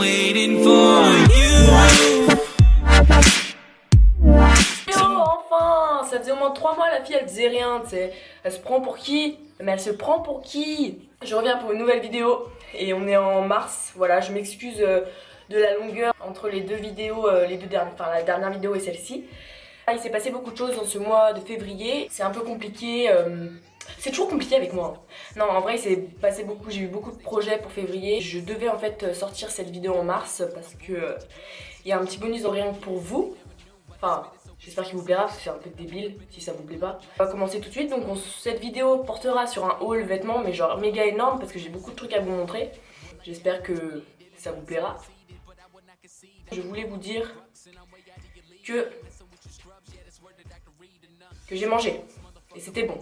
waiting for you. Enfin, ça faisait au moins 3 mois, la fille elle faisait rien, tu sais. Elle se prend pour qui? Mais elle se prend pour qui? Je reviens pour une nouvelle vidéo et on est en mars. Voilà, je m'excuse de la longueur entre les deux vidéos, les deux dernières, enfin la dernière vidéo et celle-ci. Il s'est passé beaucoup de choses dans ce mois de février. C'est un peu compliqué. C'est toujours compliqué avec moi. Non, en vrai, il s'est passé beaucoup. J'ai eu beaucoup de projets pour février. Je devais en fait sortir cette vidéo en mars parce que il y a un petit bonus en rien que pour vous. Enfin, j'espère qu'il vous plaira parce que c'est un peu débile si ça vous plaît pas. On va commencer tout de suite. Donc cette vidéo portera sur un haul vêtements, mais genre méga énorme parce que j'ai beaucoup de trucs à vous montrer. J'espère que ça vous plaira. Je voulais vous dire que j'ai mangé et c'était bon.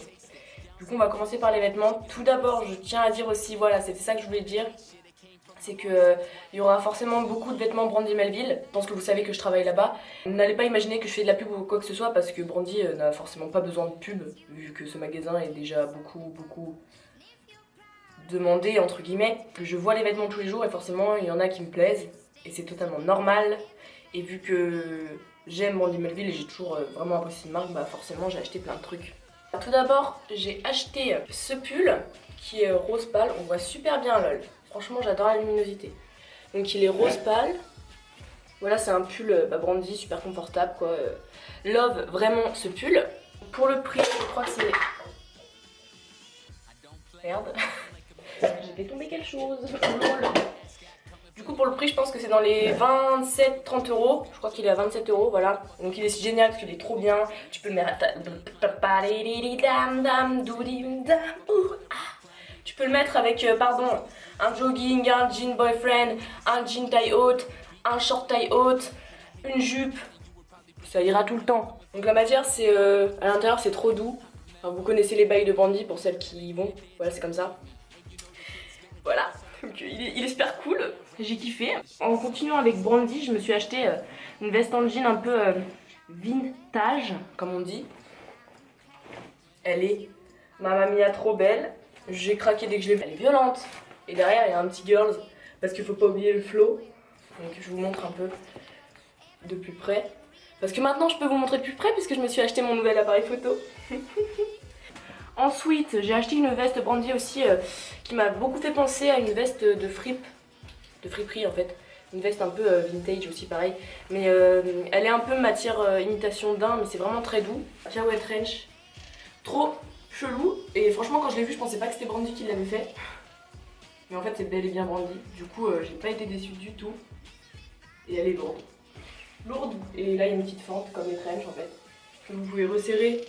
Du coup on va commencer par les vêtements. Tout d'abord je tiens à dire aussi, voilà, c'était ça que je voulais dire, c'est que il y aura forcément beaucoup de vêtements Brandy Melville. Je pense que vous savez que je travaille là-bas. N'allez pas imaginer que je fais de la pub ou quoi que ce soit parce que Brandy n'a forcément pas besoin de pub vu que ce magasin est déjà beaucoup demandé entre guillemets. Je vois les vêtements tous les jours et forcément il y en a qui me plaisent et c'est totalement normal. Et vu que j'aime Brandy Melville et j'ai toujours vraiment apprécié une marque, bah forcément j'ai acheté plein de trucs. Tout d'abord j'ai acheté ce pull qui est rose pâle, on voit super bien lol. Franchement j'adore la luminosité. Donc il est rose pâle. Voilà, c'est un pull Brandy super confortable quoi. Love vraiment ce pull. Pour le prix je crois que c'est... Merde. J'ai fait tomber quelque chose. Du coup pour le prix je pense que c'est dans les 27-30 euros. Je crois qu'il est à 27 euros, voilà. Donc il est génial parce qu'il est trop bien. Tu peux le mettre tu peux le mettre avec un jogging, un jean boyfriend, un jean taille haute, un short taille haute, une jupe. Ça ira tout le temps. Donc la matière c'est à l'intérieur c'est trop doux. Enfin, vous connaissez les bails de Brandy pour celles qui y vont. Voilà, c'est comme ça. Voilà. Donc, il est super cool, j'ai kiffé. En continuant avec Brandy, je me suis acheté une veste en jean un peu vintage, comme on dit. Elle est Mamma Mia trop belle. J'ai craqué dès que je l'ai vue. Elle est violente. Et derrière, il y a un petit girls, parce qu'il faut pas oublier le flow. Donc je vous montre un peu de plus près. Parce que maintenant, je peux vous montrer de plus près, puisque je me suis acheté mon nouvel appareil photo. Ensuite, j'ai acheté une veste Brandy aussi qui m'a beaucoup fait penser à une veste de friperie en fait. Une veste un peu vintage aussi pareil. Mais elle est un peu matière imitation daim, mais c'est vraiment très doux. Jawel Trench. Trop chelou. Et franchement quand je l'ai vu je pensais pas que c'était Brandy qui l'avait fait. Mais en fait c'est bel et bien Brandy. Du coup j'ai pas été déçue du tout. Et elle est lourde. Lourde. Et là il y a une petite fente comme les trench en fait. Que vous pouvez resserrer.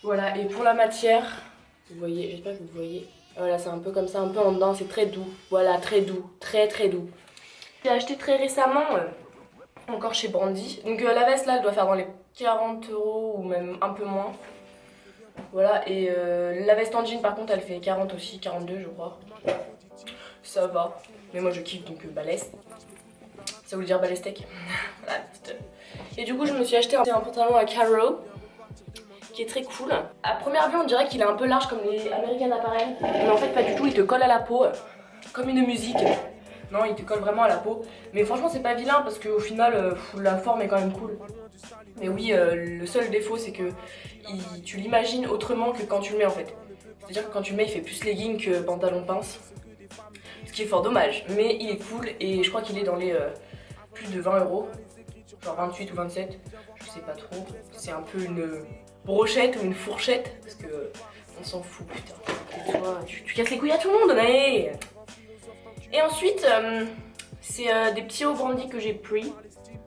Voilà, et pour la matière, vous voyez, j'espère que vous voyez. Voilà, c'est un peu comme ça, un peu en dedans, c'est très doux. Voilà, très doux, très doux. J'ai acheté très récemment, encore chez Brandy. Donc la veste là, elle doit faire dans les 40 euros ou même un peu moins. Voilà, et la veste en jean par contre, elle fait 40 aussi, 42 je crois. Ça va, mais moi je kiffe donc balèze. Ça veut dire balèstec. Voilà, et du coup, je me suis acheté un pantalon à carreaux. Qui est très cool. À première vue on dirait qu'il est un peu large comme les American Apparel, mais en fait pas du tout, il te colle à la peau comme une musique. Non, il te colle vraiment à la peau, mais franchement c'est pas vilain parce qu'au final la forme est quand même cool. Mais oui, le seul défaut c'est que tu l'imagines autrement que quand tu le mets en fait. C'est à dire que quand tu le mets il fait plus legging que pantalon pince, ce qui est fort dommage, mais il est cool et je crois qu'il est dans les plus de 20 euros, genre 28 ou 27, je sais pas trop. C'est un peu une brochette ou une fourchette parce que on s'en fout, putain. Et toi, tu casses les couilles à tout le monde, allez. Et ensuite c'est des petits hauts Brandy que j'ai pris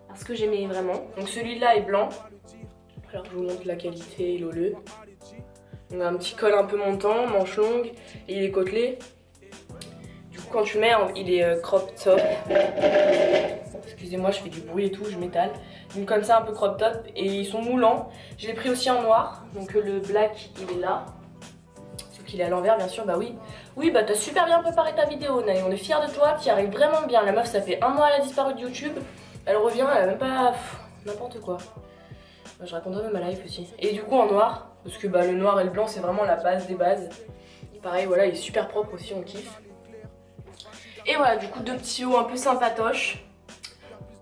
parce que j'aimais vraiment. Donc celui-là est blanc. Alors je vous montre la qualité, l'oleux. On a un petit col un peu montant, manche longue et il est côtelé. Du coup quand tu le mets, il est crop top. Excusez-moi, je fais du bruit et tout, je m'étale. Donc comme ça, un peu crop top. Et ils sont moulants. Je l'ai pris aussi en noir. Donc le black, il est là. Sauf qu'il est à l'envers, bien sûr, bah oui. Oui, bah t'as super bien préparé ta vidéo, Naï. On est fiers de toi, tu y arrives vraiment bien. La meuf, ça fait un mois, elle a disparu de YouTube. Elle revient, elle a même pas... n'importe quoi. Je raconterai même ma life aussi. Et du coup en noir, parce que bah, le noir et le blanc, c'est vraiment la base des bases. Pareil, voilà, il est super propre aussi, on kiffe. Et voilà, du coup 2 petits hauts un peu sympatoches.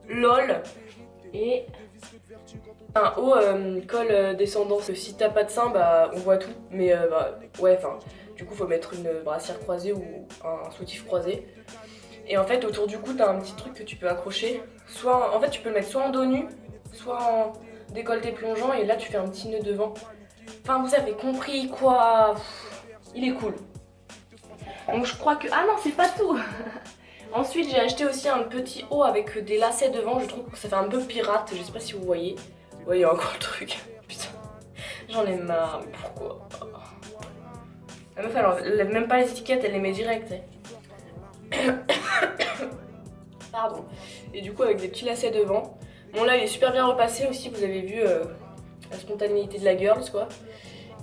LOL. Et un haut col descendance. Si t'as pas de sein, bah on voit tout. Mais bah, ouais, enfin, du coup faut mettre une brassière croisée ou un soutif croisé. Et en fait autour du cou t'as un petit truc que tu peux accrocher. Soit en fait tu peux le mettre soit en dos nu, soit en décolleté plongeant, et là tu fais un petit nœud devant. Enfin vous avez compris quoi. Il est cool. Donc je crois que... Ah non, c'est pas tout. Ensuite j'ai acheté aussi un petit haut avec des lacets devant. Je trouve que ça fait un peu pirate, je sais pas si vous voyez. Ouais, il y a encore le truc. Putain, j'en ai marre, mais pourquoi? La meuf elle lève même pas les étiquettes, elle les met direct. Pardon. Et du coup avec des petits lacets devant. Bon là il est super bien repassé aussi, vous avez vu la spontanéité de la girls quoi.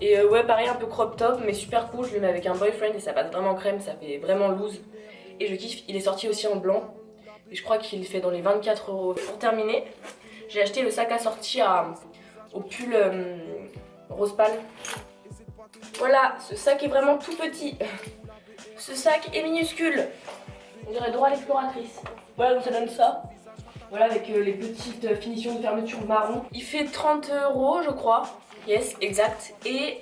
Et ouais pareil un peu crop top mais super cool, je le mets avec un boyfriend et ça passe vraiment crème, ça fait vraiment loose. Et je kiffe, il est sorti aussi en blanc. Et je crois qu'il fait dans les 24 €. Pour terminer, j'ai acheté le sac assorti au pull rose pâle. Voilà, ce sac est vraiment tout petit. Ce sac est minuscule. On dirait Dora l'exploratrice. Voilà, donc ça donne ça. Voilà, avec les petites finitions de fermeture marron. Il fait 30 € je crois. Yes, exact. Et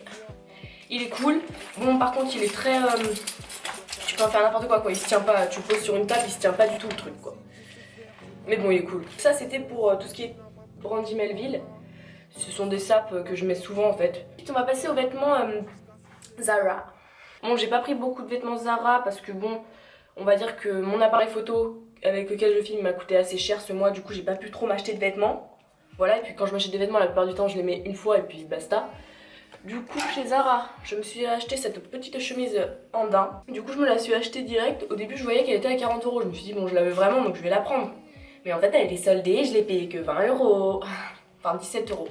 il est cool. Bon, par contre, il est très... tu peux en faire n'importe quoi. Il se tient pas. Tu le poses sur une table, il se tient pas du tout le truc quoi. Mais bon, il est cool. Ça, c'était pour tout ce qui est Brandy Melville. Ce sont des sapes que je mets souvent en fait. Ensuite, on va passer aux vêtements Zara. Bon, j'ai pas pris beaucoup de vêtements Zara parce que bon, on va dire que mon appareil photo avec lequel je filme m'a coûté assez cher ce mois. Du coup, j'ai pas pu trop m'acheter de vêtements. Voilà, et puis quand je m'achète des vêtements, la plupart du temps, je les mets une fois et puis basta. Du coup, chez Zara, je me suis acheté cette petite chemise en daim. Du coup, je me la suis achetée direct. Au début, je voyais qu'elle était à 40 €. Je me suis dit, bon, je la veux vraiment, donc je vais la prendre. Mais en fait, elle était soldée, je l'ai payée que 20 €. Enfin, 17 €.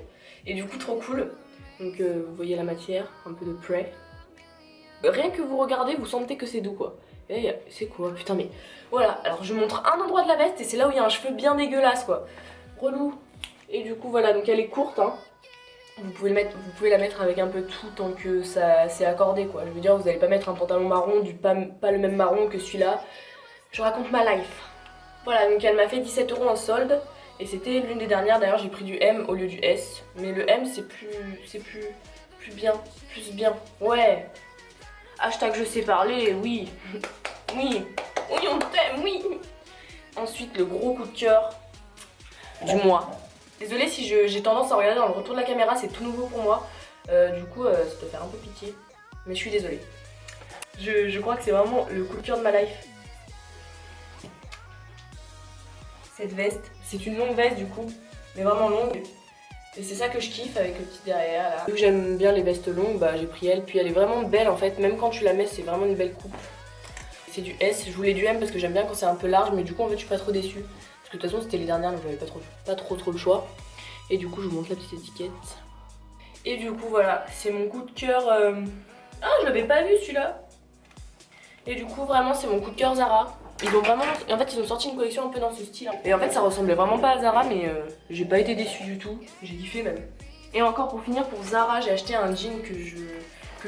Et du coup, trop cool. Donc, vous voyez la matière, un peu de prêt. Rien que vous regardez, vous sentez que c'est doux, quoi. Et c'est quoi? Putain, mais voilà. Alors, je montre un endroit de la veste et c'est là où il y a un cheveu bien dégueulasse, quoi. Relou. Et du coup, voilà. Donc, elle est courte, hein. Vous pouvez la mettre avec un peu tout tant que ça c'est accordé quoi. Je veux dire, vous n'allez pas mettre un pantalon marron, pas le même marron que celui-là. Je raconte ma life. Voilà, donc elle m'a fait 17 € en solde. Et c'était l'une des dernières, d'ailleurs j'ai pris du M au lieu du S. Mais le M c'est plus bien. Ouais. Hashtag je sais parler, oui. Oui. Oui, on t'aime, oui. Ensuite, le gros coup de cœur du mois. Désolée si j'ai tendance à regarder dans le retour de la caméra, c'est tout nouveau pour moi. Du coup, ça peut faire un peu pitié. Mais je suis désolée. Je crois que c'est vraiment le coup de cœur de ma life. Cette veste, c'est une longue veste du coup, mais vraiment longue. Et c'est ça que je kiffe avec le petit derrière là. Vu que j'aime bien les vestes longues, bah j'ai pris elle. Puis elle est vraiment belle en fait, même quand tu la mets, c'est vraiment une belle coupe. C'est du S, je voulais du M parce que j'aime bien quand c'est un peu large, mais du coup en fait je suis pas trop déçue. Parce que de toute façon c'était les dernières donc j'avais pas trop le choix. Et du coup je vous montre la petite étiquette. Et du coup voilà, c'est mon coup de cœur. Ah je l'avais pas vu celui-là. Et du coup vraiment c'est mon coup de cœur Zara. Ils ont vraiment... En fait ils ont sorti une collection un peu dans ce style. Et en fait ça ressemblait vraiment pas à Zara mais j'ai pas été déçue du tout. J'ai kiffé même. Et encore pour finir pour Zara j'ai acheté un jean que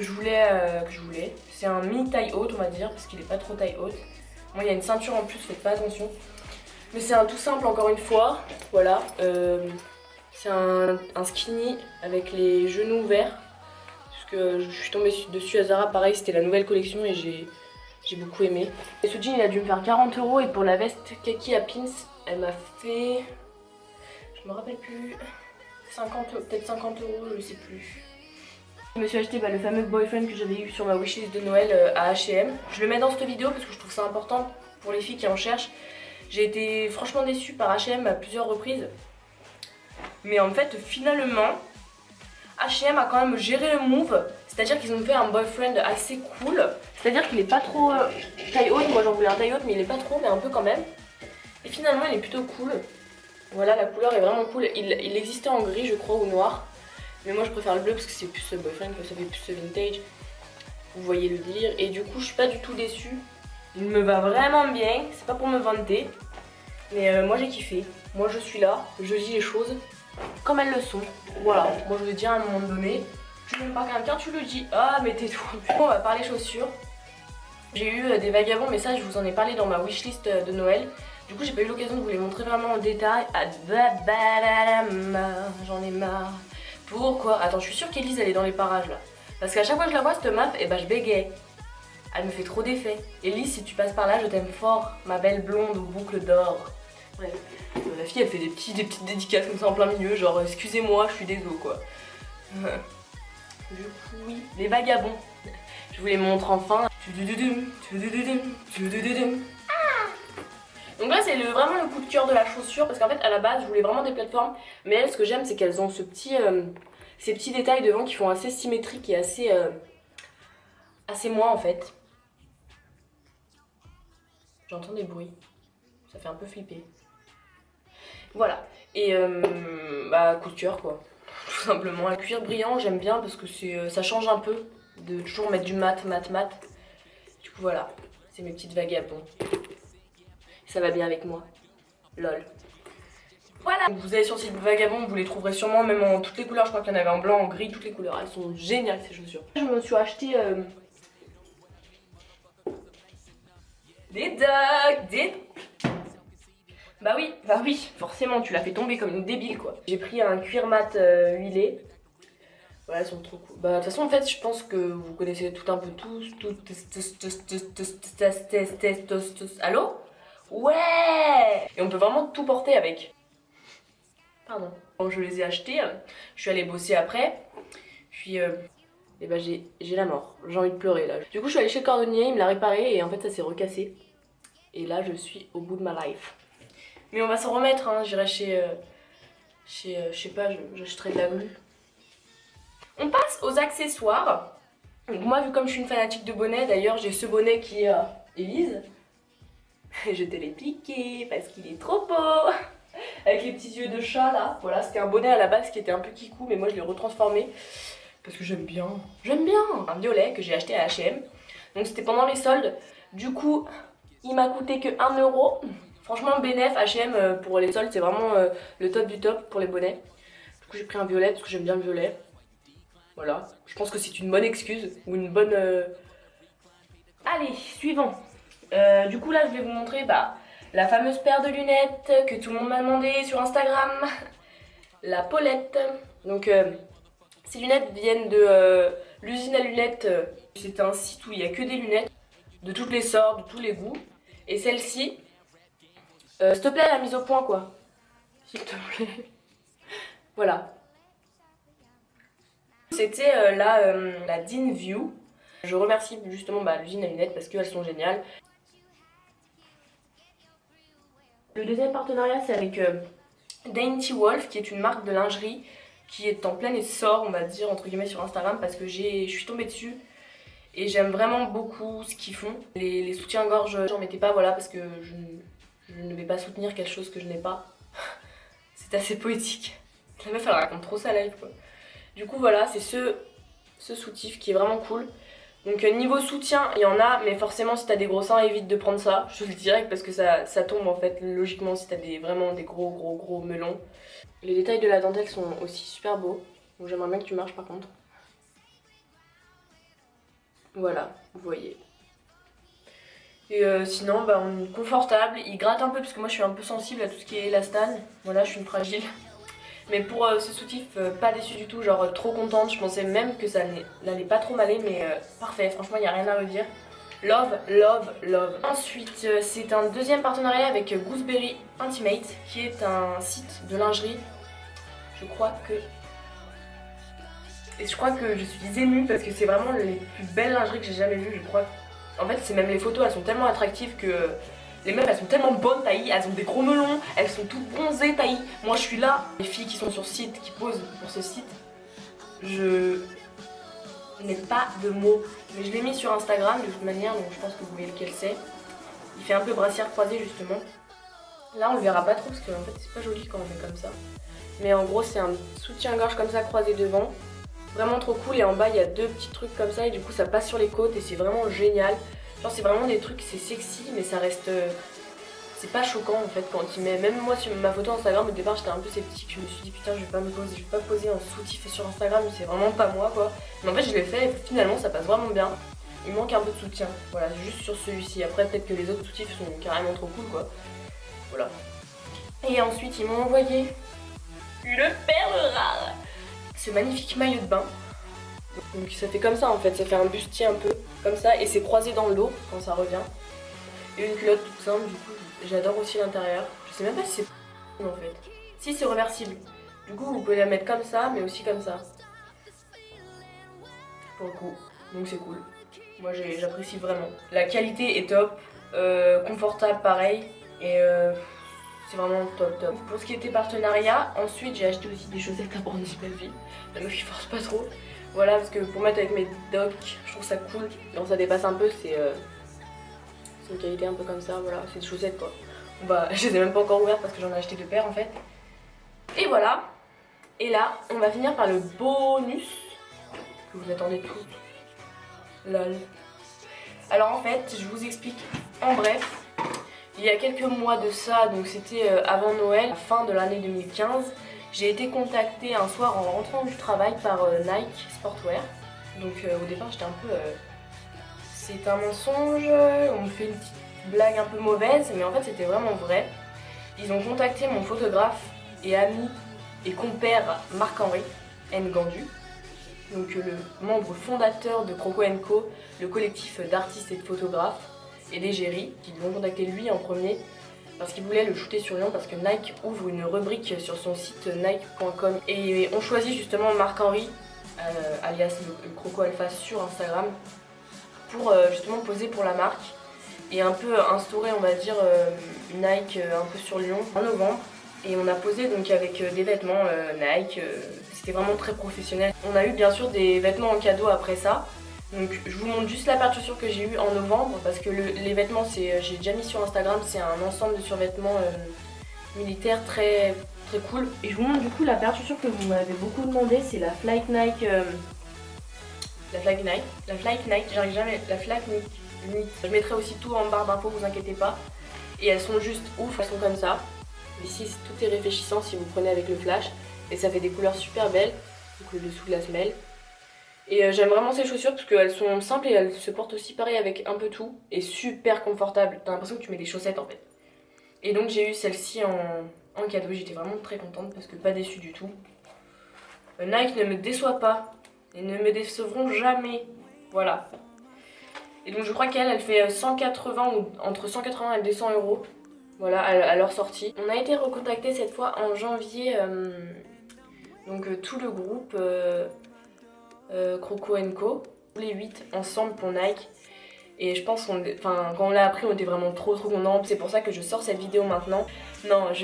je voulais. C'est un mini taille haute on va dire parce qu'il est pas trop taille haute. Bon il y a une ceinture en plus, faites pas attention. Mais c'est un tout simple encore une fois. Voilà. C'est un skinny avec les genoux ouverts. Parce que je suis tombée dessus à Zara, pareil c'était la nouvelle collection et j'ai beaucoup aimé. Et ce jean il a dû me faire 40 € et pour la veste Kaki à pins elle m'a fait... Je me rappelle plus... 50, peut-être 50 €, je sais plus. Je me suis acheté le fameux boyfriend que j'avais eu sur ma wishlist de Noël à H&M. Je le mets dans cette vidéo parce que je trouve ça important pour les filles qui en cherchent. J'ai été franchement déçue par H&M à plusieurs reprises. Mais en fait finalement H&M a quand même géré le move. C'est-à-dire qu'ils ont fait un boyfriend assez cool. C'est-à-dire qu'il est pas trop taille haute. Moi j'en voulais un taille haute mais il est pas trop, mais un peu quand même. Et finalement il est plutôt cool. Voilà, la couleur est vraiment cool. Il existait en gris je crois ou noir. Mais moi je préfère le bleu parce que c'est plus ce boyfriend, que ça fait plus ce vintage. Vous voyez le délire. Et du coup je suis pas du tout déçue. Il me va vraiment bien. C'est pas pour me vanter. Mais moi j'ai kiffé. Moi je suis là. Je dis les choses comme elles le sont. Voilà. Moi je veux dire à un moment donné. Tu n'aimes pas quelqu'un, tu le dis. Ah mais tais-toi. On va parler chaussures. J'ai eu des vagabonds, mais ça je vous en ai parlé dans ma wishlist de Noël. Du coup j'ai pas eu l'occasion de vous les montrer vraiment en détail. J'en ai marre. Pourquoi? Attends, je suis sûre qu'Elise elle est dans les parages là. Parce qu'à chaque fois que je la vois cette map, et bah je bégaye. Elle me fait trop d'effet. Elise, si tu passes par là, je t'aime fort. Ma belle blonde aux boucles d'or. Bref, la fille elle fait des petites dédicaces comme ça en plein milieu, genre excusez-moi, je suis désolée quoi. Du coup oui, les vagabonds. Je vous les montre enfin. Donc là c'est vraiment le coup de cœur de la chaussure parce qu'en fait à la base je voulais vraiment des plateformes, mais elles, ce que j'aime c'est qu'elles ont ces petits détails devant qui font assez symétrique et assez moi en fait. J'entends des bruits, ça fait un peu flipper. Voilà, et coup de cœur quoi, tout simplement. Un cuir brillant j'aime bien parce que ça change un peu de toujours mettre du mat. Du coup voilà, c'est mes petites vagabonds. Ça va bien avec moi, lol. Voilà, vous allez sur site vagabond, vous les trouverez sûrement même en toutes les couleurs. Je crois qu'il y en avait en blanc, en gris, toutes les couleurs. Elles sont géniales ces chaussures. Je me suis acheté des dogs, Bah oui, forcément, tu l'as fait tomber comme une débile quoi. J'ai pris un cuir mat huilé. Voilà, elles sont trop cool. Bah de toute façon en fait je pense que vous connaissez tout un peu tous. Allô? Ouais! Et on peut vraiment tout porter avec. Pardon. Quand je les ai achetés, je suis allée bosser après. Puis j'ai la mort. J'ai envie de pleurer là. Du coup je suis allée chez le cordonnier, il me l'a réparé et en fait ça s'est recassé. Et là je suis au bout de ma life. Mais on va s'en remettre, hein. J'irai je sais pas, j'achèterai de la glu. On passe aux accessoires. Donc moi, vu comme je suis une fanatique de bonnets, d'ailleurs j'ai ce bonnet qui est Elise. Je te l'ai piqué parce qu'il est trop beau. Avec les petits yeux de chat là. Voilà, c'était un bonnet à la base qui était un peu kikou, mais moi je l'ai retransformé. Parce que j'aime bien. J'aime bien. Un violet que j'ai acheté à H&M. Donc c'était pendant les soldes. Du coup, il m'a coûté que 1 €. Franchement, bénéf, H&M pour les soldes, c'est vraiment le top du top pour les bonnets. Du coup j'ai pris un violet parce que j'aime bien le violet. Voilà, je pense que c'est une bonne excuse ou une bonne... Allez, suivant. Du coup là je vais vous montrer la fameuse paire de lunettes que tout le monde m'a demandé sur Instagram. La Paulette. Donc ces lunettes viennent de l'usine à lunettes. C'est un site où il n'y a que des lunettes de toutes les sortes, de tous les goûts. Et celle-ci, s'il te plaît la mise au point quoi. S'il te plaît. Voilà. C'était la Dean View. Je remercie justement l'usine à lunettes parce qu'elles sont géniales. Le deuxième partenariat c'est avec Dainty Wolf qui est une marque de lingerie qui est en plein essor on va dire entre guillemets sur Instagram parce que je suis tombée dessus et j'aime vraiment beaucoup ce qu'ils font. Les soutiens-gorge j'en mettais pas voilà parce que je ne vais pas soutenir quelque chose que je n'ai pas. C'est assez poétique. La meuf elle raconte trop sa life quoi. Du coup voilà c'est ce soutif qui est vraiment cool. Donc niveau soutien il y en a mais forcément si t'as des gros seins évite de prendre ça. Je te le dirais parce que ça tombe en fait logiquement si t'as vraiment des gros melons. Les détails de la dentelle sont aussi super beaux. Donc j'aimerais bien que tu marches par contre. Voilà, vous voyez. Et sinon on est confortable, il gratte un peu parce que moi je suis un peu sensible à tout ce qui est élastane. Voilà je suis une fragile. Mais pour ce soutif, pas déçu du tout, genre trop contente. Je pensais même que ça n'allait pas trop m'aller, mais parfait, franchement, il n'y a rien à redire. Love, love, love. Ensuite, c'est un deuxième partenariat avec Gooseberry Intimate, qui est un site de lingerie. Je crois que je suis émue parce que c'est vraiment les plus belles lingeries que j'ai jamais vues, je crois. En fait, c'est même les photos, elles sont tellement attractives que... Les meufs elles sont tellement bonnes taillies, elles ont des gros melons, elles sont toutes bronzées taillies. Moi je suis là, les filles qui sont sur site, qui posent pour ce site, je n'ai pas de mots. Mais je l'ai mis sur Instagram de toute manière, donc je pense que vous voyez lequel c'est. Il fait un peu brassière croisée justement. Là on le verra pas trop parce que en fait c'est pas joli quand on met comme ça. Mais en gros c'est un soutien-gorge comme ça croisé devant. Vraiment trop cool et en bas il y a deux petits trucs comme ça et du coup ça passe sur les côtes et c'est vraiment génial. Genre c'est vraiment des trucs, c'est sexy mais ça reste... c'est pas choquant en fait quand il met... Même moi sur ma photo Instagram au départ j'étais un peu sceptique. Je me suis dit putain je vais pas poser en soutif sur Instagram, c'est vraiment pas moi quoi. Mais en fait je l'ai fait et finalement ça passe vraiment bien. il manque un peu de soutien. Voilà, juste sur celui-ci. Après peut-être que les autres soutifs sont carrément trop cool quoi. Voilà. Et ensuite ils m'ont envoyé une perle rare. Ce magnifique maillot de bain. Donc ça fait comme ça en fait, ça fait un bustier un peu comme ça et c'est croisé dans le dos quand ça revient. Et une culotte toute simple, du coup j'adore aussi l'intérieur. Je sais même pas si c'est en fait. Si, c'est reversible. Du coup vous pouvez la mettre comme ça mais aussi comme ça. Pour le coup, donc c'est cool. Moi j'apprécie vraiment. La qualité est top, confortable pareil et c'est vraiment top top. Pour ce qui était partenariat, ensuite j'ai acheté aussi des chaussettes à Brandy Melville. La meuf il force pas trop. Voilà, parce que pour mettre avec mes docks, je trouve ça cool. Quand ça dépasse un peu, c'est une qualité un peu comme ça, voilà, c'est des chaussettes quoi. Bah, je les ai même pas encore ouvertes parce que j'en ai acheté 2 paires en fait. Et voilà. Et là, on va finir par le bonus que vous attendez tous. Lol. Alors en fait, je vous explique en bref. Il y a quelques mois de ça, donc c'était avant Noël, fin de l'année 2015. J'ai été contactée un soir en rentrant du travail par Nike Sportwear. Donc au départ j'étais un peu... c'est un mensonge, on me fait une petite blague un peu mauvaise, mais en fait c'était vraiment vrai. Ils ont contacté mon photographe et ami et compère Marc-Henri Ngandu, donc le membre fondateur de Croco & Co, le collectif d'artistes et de photographes, et d'égérie, qui l'ont contacté lui en premier. Parce qu'il voulait le shooter sur Lyon parce que Nike ouvre une rubrique sur son site nike.com et on choisit justement Marc-Henri, alias le Croco Alpha sur Instagram, pour justement poser pour la marque et un peu instaurer on va dire Nike un peu sur Lyon en novembre. Et on a posé donc avec des vêtements Nike, c'était vraiment très professionnel. On a eu bien sûr des vêtements en cadeau après ça. Donc je vous montre juste la paire de chaussures que j'ai eu en novembre parce que les vêtements, j'ai déjà mis sur Instagram, c'est un ensemble de survêtements militaires très cool. Et je vous montre du coup la paire de chaussures que vous m'avez beaucoup demandé, c'est la Flight Nike, j'arrive jamais, la Flight Nike. Je mettrai aussi tout en barre d'infos, vous inquiétez pas. Et elles sont juste ouf, elles sont comme ça. Ici tout est réfléchissant si vous prenez avec le flash et ça fait des couleurs super belles, donc le dessous de la semelle. Et j'aime vraiment ces chaussures parce qu'elles sont simples et elles se portent aussi pareil avec un peu tout et super confortables. T'as l'impression que tu mets des chaussettes en fait. Et donc j'ai eu celle-ci en cadeau, j'étais vraiment très contente parce que pas déçue du tout. Nike ne me déçoit pas et ne me décevront jamais. Voilà. Et donc je crois qu'elle fait 180 ou entre 180 et 200 euros. Voilà, à leur sortie. On a été recontacté cette fois en janvier. Donc tout le groupe... Croco & Co, tous les 8 ensemble pour Nike. Et je pense quand on l'a appris on était vraiment trop contents. C'est pour ça que je sors cette vidéo maintenant. Non, j'en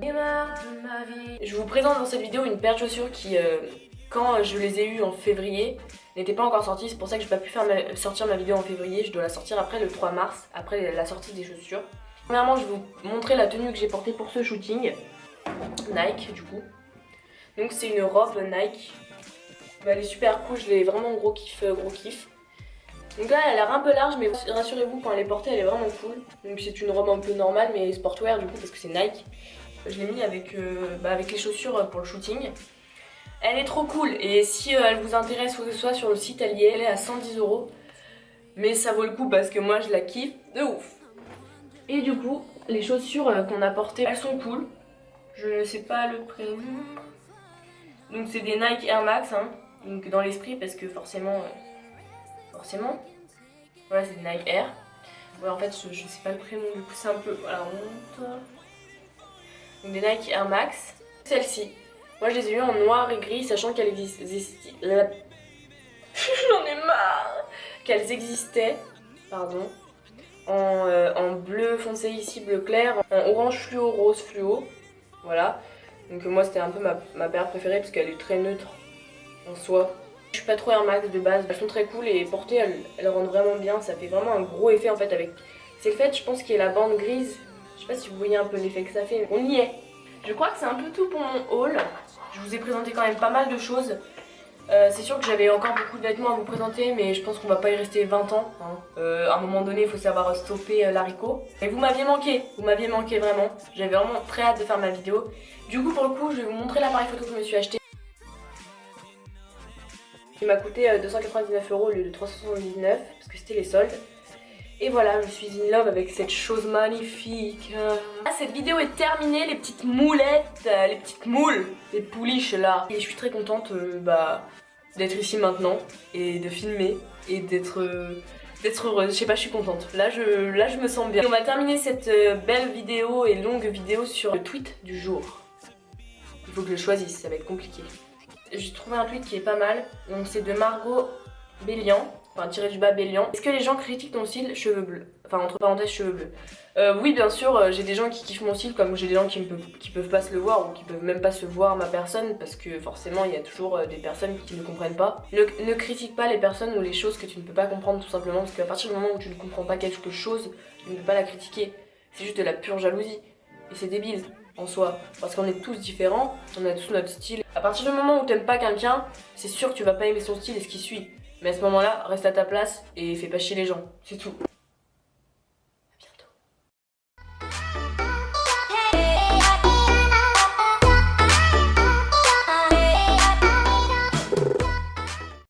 ai marre de ma vie. Je vous présente dans cette vidéo une paire de chaussures qui, quand je les ai eues en février, n'était pas encore sortie. C'est pour ça que je n'ai pas pu sortir ma vidéo en février. Je dois la sortir après le 3 mars, après la sortie des chaussures. Premièrement, je vais vous montrer la tenue que j'ai portée pour ce shooting. Nike du coup. Donc c'est une robe Nike. Elle est super cool, je l'ai vraiment gros kiff. Donc là elle a l'air un peu large mais rassurez-vous quand elle est portée elle est vraiment cool. Donc c'est une robe un peu normale mais sportwear du coup parce que c'est Nike. Je l'ai mis avec les chaussures pour le shooting. Elle est trop cool et si elle vous intéresse ou que ce soit sur le site elle est à 110 €. Mais ça vaut le coup parce que moi je la kiffe de ouf. Et du coup les chaussures qu'on a portées elles sont cool. Je ne sais pas le prénom. Donc c'est des Nike Air Max, hein. Donc dans l'esprit parce que forcément. Voilà, c'est des Nike Air. Ouais, en fait je sais pas le prénom du coup c'est un peu. Voilà, on monte. Donc des Nike Air Max. Celle-ci. Moi je les ai eues en noir et gris sachant qu'elles existaient. J'en ai marre. Qu'elles existaient. Pardon. En bleu foncé ici, bleu clair. En orange fluo, rose fluo. Voilà, donc moi c'était un peu ma paire préférée parce qu'elle est très neutre en soi. Je suis pas trop Air Max de base, elles sont très cool et portées elles rendent vraiment bien, ça fait vraiment un gros effet en fait avec... C'est le fait je pense qu'il y a la bande grise, je sais pas si vous voyez un peu l'effet que ça fait, mais on y est. Je crois que c'est un peu tout pour mon haul, je vous ai présenté quand même pas mal de choses. C'est sûr que j'avais encore beaucoup de vêtements à vous présenter mais je pense qu'on va pas y rester 20 ans hein. À un moment donné il faut savoir stopper l'haricot. Et vous m'aviez manqué vraiment. J'avais vraiment très hâte de faire ma vidéo. Du coup pour le coup je vais vous montrer l'appareil photo que je me suis acheté. qui m'a coûté 299 € au lieu de 379 parce que c'était les soldes. Et voilà, je suis in love avec cette chose magnifique. Ah, cette vidéo est terminée, les petites moulettes, les petites moules, les pouliches là. Et je suis très contente d'être ici maintenant et de filmer et d'être heureuse. Je sais pas, je suis contente. Là, je me sens bien. Et on va terminer cette belle vidéo et longue vidéo sur le tweet du jour. Il faut que je le choisisse, ça va être compliqué. J'ai trouvé un tweet qui est pas mal. Donc c'est de Margot Bélian. Enfin, tiré du bas Bélian. Est-ce que les gens critiquent ton style cheveux bleus? Enfin, entre parenthèses, cheveux bleus. Oui, bien sûr, j'ai des gens qui kiffent mon style, comme j'ai des gens qui peuvent pas se le voir ou qui peuvent même pas se voir ma personne, parce que forcément, il y a toujours des personnes qui ne comprennent pas. Ne critique pas les personnes ou les choses que tu ne peux pas comprendre, tout simplement, parce qu'à partir du moment où tu ne comprends pas quelque chose, tu ne peux pas la critiquer. C'est juste de la pure jalousie. Et c'est débile, en soi. Parce qu'on est tous différents, on a tous notre style. À partir du moment où t'aimes pas quelqu'un, c'est sûr que tu vas pas aimer son style et ce qui suit. Mais à ce moment-là, reste à ta place et fais pas chier les gens, c'est tout.